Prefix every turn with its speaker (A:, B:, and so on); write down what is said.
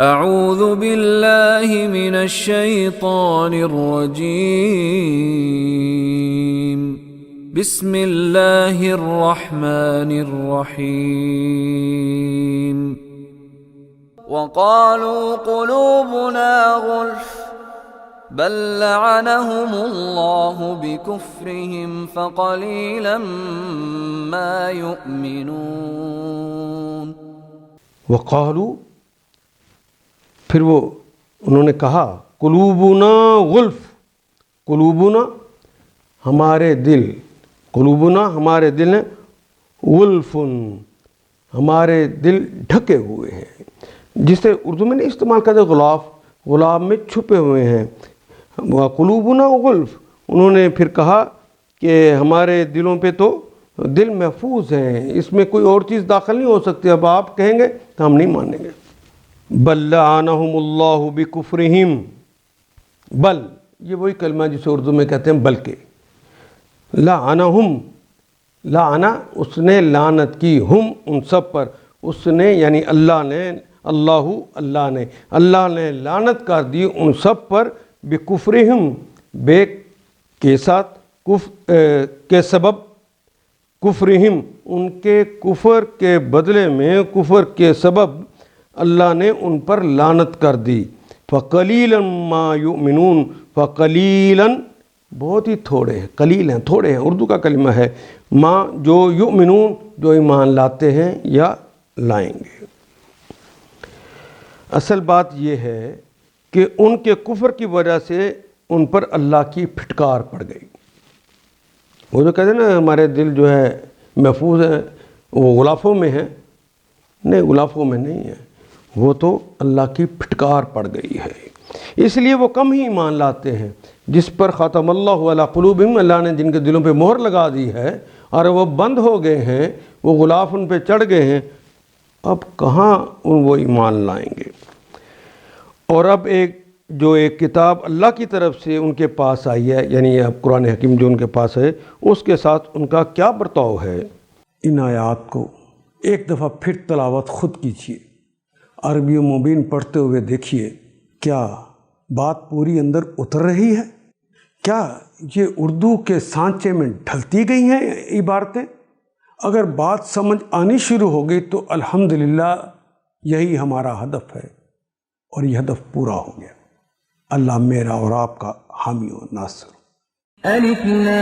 A: اعوذ باللہ من الشیطان الرجیم بسم اللہ الرحمن الرحیم وقالوا قلوبنا غلف بل لعنهم اللہ بکفرهم فقلیلا ما یؤمنون۔
B: وقالوا، پھر انہوں نے کہا، قلوبنا غلف، قلوبنا ہمارے دل، قلوبنا ہمارے دل ہیں، غلف ہمارے دل ڈھکے ہوئے ہیں، جسے اردو میں نہیں استعمال کرتے غلاف، غلاف میں چھپے ہوئے ہیں۔ قلوبنا غلف، انہوں نے پھر کہا کہ ہمارے دلوں پہ تو دل محفوظ ہیں، اس میں کوئی اور چیز داخل نہیں ہو سکتی، اب آپ کہیں گے تو ہم نہیں مانیں گے۔ بل لعنہم اللہ بکفرہم، بل یہ وہی کلمہ جسے اردو میں کہتے ہیں بلکہ، لعنہم، لعنا اس نے لعنت کی، ہم ان سب پر، اس نے یعنی اللہ نے، اللہ نے لعنت کر دی ان سب پر، بکفرہم، بے کے ساتھ، کے سبب، کفرہم ان کے کفر کے بدلے میں، کفر کے سبب اللہ نے ان پر لعنت کر دی۔ فقلیلا ما یؤمنون، فقلیلا بہت ہی تھوڑے ہیں، قلیل ہیں، تھوڑے ہیں، اردو کا کلمہ ہے، ما جو یؤمنون جو ایمان لاتے ہیں یا لائیں گے۔ اصل بات یہ ہے کہ ان کے کفر کی وجہ سے ان پر اللہ کی پھٹکار پڑ گئی۔ وہ جو کہتے ہیں نا ہمارے دل جو ہے محفوظ ہے، وہ غلافوں میں ہے، نہیں، غلافوں میں نہیں ہے، وہ تو اللہ کی پھٹکار پڑ گئی ہے، اس لیے وہ کم ہی ایمان لاتے ہیں۔ جس پر ختم اللہ علی قلوبہم، اللہ نے جن کے دلوں پہ مہر لگا دی ہے اور وہ بند ہو گئے ہیں، وہ غلاف ان پہ چڑھ گئے ہیں، اب کہاں وہ ایمان لائیں گے۔ اور اب ایک کتاب اللہ کی طرف سے ان کے پاس آئی ہے، یعنی اب قرآن حکیم جو ان کے پاس ہے، اس کے ساتھ ان کا کیا برتاؤ ہے۔ ان آیات کو ایک دفعہ پھر تلاوت خود کیجیے، عربی و مبین پڑھتے ہوئے دیکھیے، کیا بات پوری اندر اتر رہی ہے؟ کیا یہ اردو کے سانچے میں ڈھلتی گئی ہیں عبارتیں؟ اگر بات سمجھ آنی شروع ہو گئی تو الحمدللہ یہی ہمارا ہدف ہے، اور یہ ہدف پورا ہو گیا۔ اللہ میرا اور آپ کا حامی و ناصر۔
A: الف لام